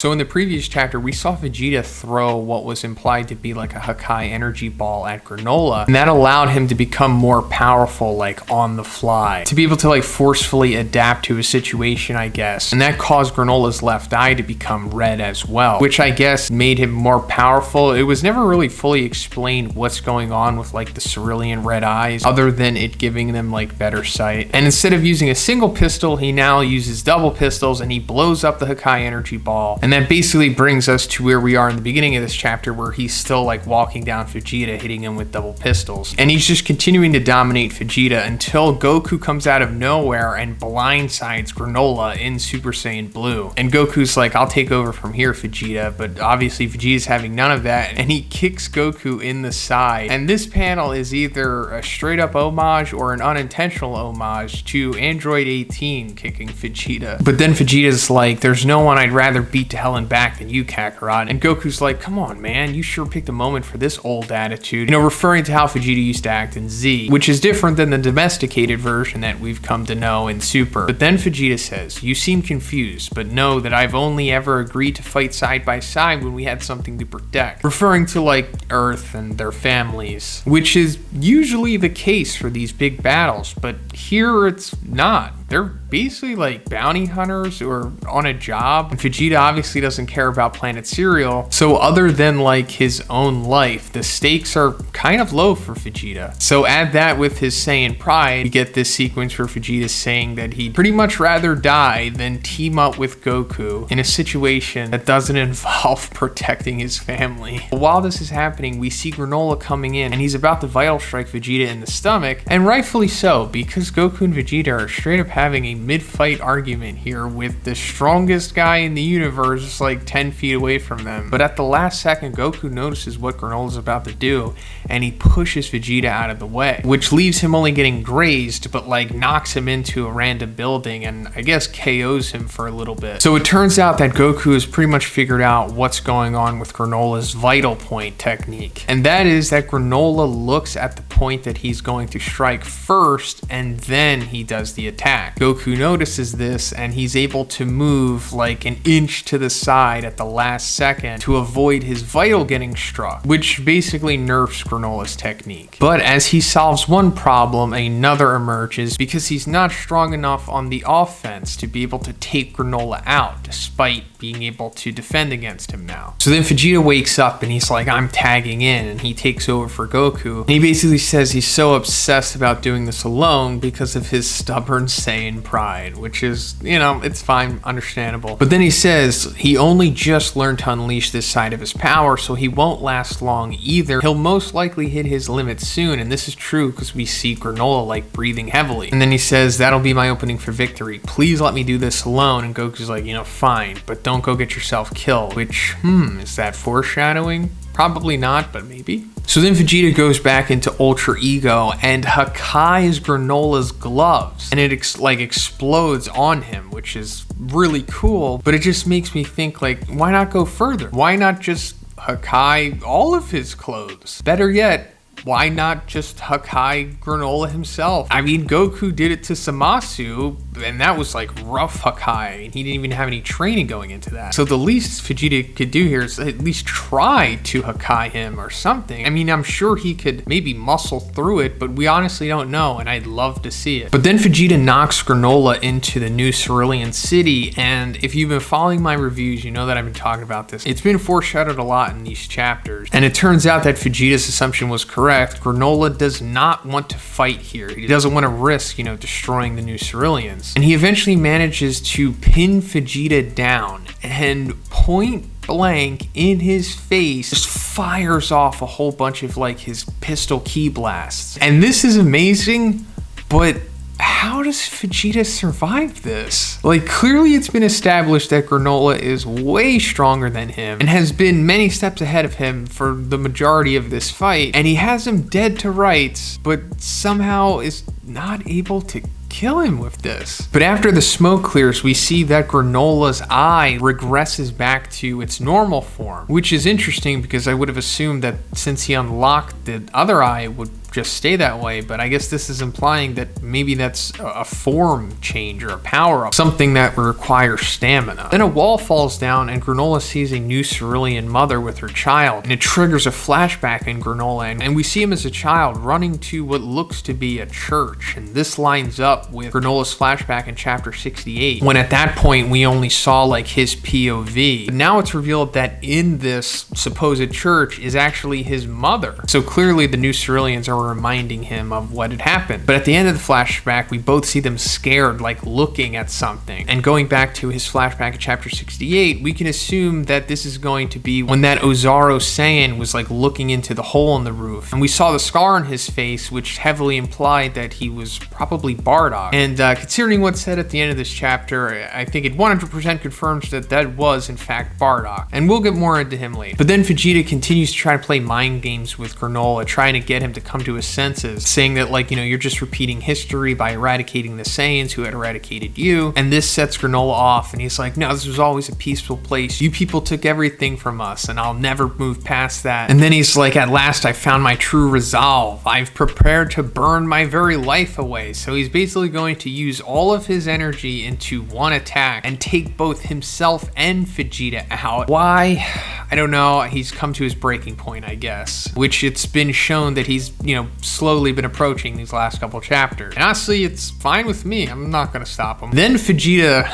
So in the previous chapter, we saw Vegeta throw what was implied to be like a Hakai energy ball at Granola, and that allowed him to become more powerful, like on the fly, to be able to like forcefully adapt to a situation, I guess. And that caused Granola's left eye to become red as well, which I guess made him more powerful. It was never really fully explained what's going on with like the cerulean red eyes, other than it giving them like better sight. And instead of using a single pistol, he now uses double pistols, and he blows up the Hakai energy ball. And that basically brings us to where we are in the beginning of this chapter, where he's still like walking down Vegeta, hitting him with double pistols. And he's just continuing to dominate Vegeta until Goku comes out of nowhere and blindsides Granola in Super Saiyan Blue. And Goku's like, I'll take over from here, Vegeta. But obviously Vegeta's having none of that, and he kicks Goku in the side. And this panel is either a straight up homage or an unintentional homage to Android 18 kicking Vegeta. But then Vegeta's like, there's no one I'd rather beat to hell and back than you, Kakarot. And Goku's like, come on, man, you sure picked a moment for this old attitude. You know, referring to how Vegeta used to act in Z, which is different than the domesticated version that we've come to know in Super. But then Vegeta says, you seem confused, but know that I've only ever agreed to fight side by side when we had something to protect. Referring to like Earth and their families, which is usually the case for these big battles, but here it's not. They're basically like bounty hunters who are on a job, and Vegeta obviously doesn't care about planet cereal, so other than like his own life, the stakes are kind of low for Vegeta. So add that with his Saiyan pride, you get this sequence where Vegeta's saying that he'd pretty much rather die than team up with Goku in a situation that doesn't involve protecting his family. While this is happening, we see Granola coming in, and he's about to Vital Strike Vegeta in the stomach, and rightfully so, because Goku and Vegeta are straight up having a mid-fight argument here with the strongest guy in the universe just like 10 feet away from them. But at the last second, Goku notices what Granola's about to do, and he pushes Vegeta out of the way, which leaves him only getting grazed, but like knocks him into a random building and I guess KOs him for a little bit. So it turns out that Goku has pretty much figured out what's going on with Granola's vital point technique, and that is that Granola looks at the point that he's going to strike first, and then he does the attack. Goku notices this, and he's able to move like an inch to the side at the last second to avoid his vital getting struck, which basically nerfs Granola's technique. But as he solves one problem, another emerges, because he's not strong enough on the offense to be able to take Granola out, despite being able to defend against him now. So then Vegeta wakes up and he's like, I'm tagging in, and he takes over for Goku. And he basically says he's so obsessed about doing this alone because of his stubborn Saiyan pride, which is, you know, it's fine, understandable. But then he says he only just learned to unleash this side of his power, so he won't last long either. He'll most likely hit his limit soon, and this is true because we see Granola like breathing heavily. And then he says, that'll be my opening for victory. Please let me do this alone. And Goku's like, you know, fine, but don't go get yourself killed. Which, is that foreshadowing? Probably not, but maybe. So then Vegeta goes back into Ultra Ego and Hakai's Granola's gloves, and it explodes on him, which is really cool, but it just makes me think, like, why not go further? Why not just Hakai all of his clothes? Better yet, why not just Hakai Granola himself? I mean, Goku did it to Zamasu, and that was like rough Hakai. He didn't even have any training going into that. So the least Vegeta could do here is at least try to Hakai him or something. I mean, I'm sure he could maybe muscle through it, but we honestly don't know, and I'd love to see it. But then Vegeta knocks Granola into the new Cerulean City, and if you've been following my reviews, you know that I've been talking about this. It's been foreshadowed a lot in these chapters, and it turns out that Vegeta's assumption was correct. Granola does not want to fight here. He doesn't want to risk, you know, destroying the new Ceruleans. And he eventually manages to pin Vegeta down, and point blank in his face just fires off a whole bunch of like his pistol ki blasts. And this is amazing, but how does Vegeta survive this? Like, clearly it's been established that Granola is way stronger than him and has been many steps ahead of him for the majority of this fight, and he has him dead to rights, but somehow is not able to kill him with this. But after the smoke clears, we see that Granola's eye regresses back to its normal form, which is interesting because I would have assumed that since he unlocked the other eye, it would just stay that way, but I guess this is implying that maybe that's a form change or a power-up, something that requires stamina. Then a wall falls down and Granola sees a new cerulean mother with her child, and it triggers a flashback in Granola, and we see him as a child running to what looks to be a church, and this lines up with Granola's flashback in chapter 68, when at that point we only saw like his POV. But now it's revealed that in this supposed church is actually his mother. So clearly the new ceruleans are reminding him of what had happened. But at the end of the flashback, we both see them scared, like looking at something. And going back to his flashback in chapter 68, we can assume that this is going to be when that Ozaru Saiyan was like looking into the hole in the roof. And we saw the scar on his face, which heavily implied that he was probably Bardock. And considering what's said at the end of this chapter, I think it 100% confirms that that was in fact Bardock. And we'll get more into him later. But then Vegeta continues to try to play mind games with Granola, trying to get him to come to his senses, saying that like, you know, you're just repeating history by eradicating the Saiyans who had eradicated you. And this sets Granola off, and he's like, no, this was always a peaceful place. You people took everything from us, and I'll never move past that. And then he's like, at last I found my true resolve. I've prepared to burn my very life away. So he's basically going to use all of his energy into one attack and take both himself and Vegeta out. Why? I don't know. He's come to his breaking point, I guess, which it's been shown that he's, you know, slowly been approaching these last couple chapters. And honestly, it's fine with me. I'm not gonna stop him. Then Vegeta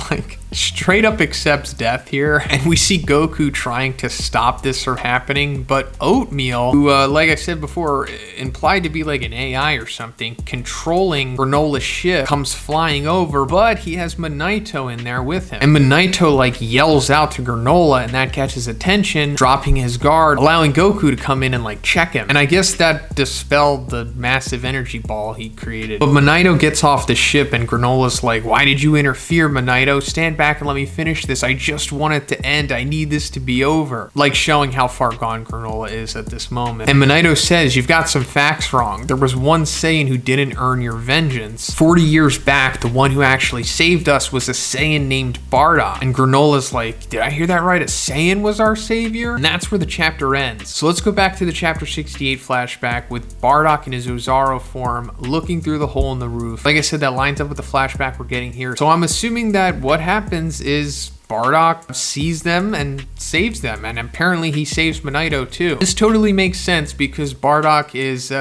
like straight up accepts death here, and we see Goku trying to stop this from happening, but Oatmeal, who like I said before, implied to be like an AI or something, controlling Granola's ship, comes flying over, but he has Monaito in there with him. And Monaito like yells out to Granola, and that catches attention, dropping his guard, allowing Goku to come in and like check him. And I guess that dispelled the massive energy ball he created. But Monaito gets off the ship, and Granola's like, why did you interfere, Monaito? Stand back and let me finish this. I just want it to end. I need this to be over. Like showing how far gone Granola is at this moment. And Monaito says, you've got some facts wrong. There was one Saiyan who didn't earn your vengeance. 40 years back, the one who actually saved us was a Saiyan named Bardock. And Granola's like, did I hear that right? A Saiyan was our savior? And that's where the chapter ends. So let's go back to the chapter 68 flashback with Bardock in his Ozaru form looking through the hole in the roof. Like I said, that lines up with the flashback we're getting here. So I'm assuming that what happens is Bardock sees them and saves them, and apparently he saves Monaito too. This totally makes sense because Bardock is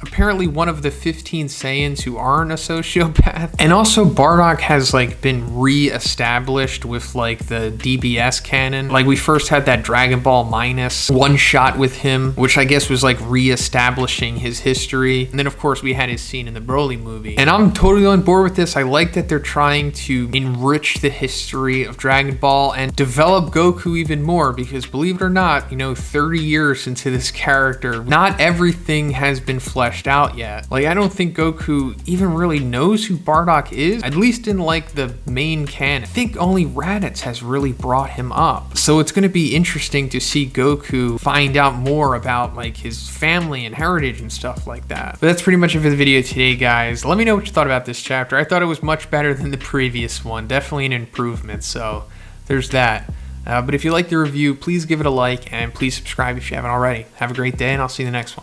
apparently one of the 15 Saiyans who aren't a sociopath. And also Bardock has like been re-established with like the DBS canon. Like we first had that Dragon Ball Minus one shot with him, which I guess was like re-establishing his history. And then of course we had his scene in the Broly movie. And I'm totally on board with this. I like that they're trying to enrich the history of Dragon Ball and develop Goku even more, because believe it or not, you know, 30 years into this character, not everything has been fleshed out yet. Like I don't think Goku even really knows who Bardock is, at least in like the main canon. I think only Raditz has really brought him up. So it's going to be interesting to see Goku find out more about like his family and heritage and stuff like that. But that's pretty much it for the video today, guys. Let me know what you thought about this chapter. I thought it was much better than the previous one. Definitely an improvement. So there's that. But if you like the review, please give it a like and please subscribe if you haven't already. Have a great day, and I'll see you in the next one.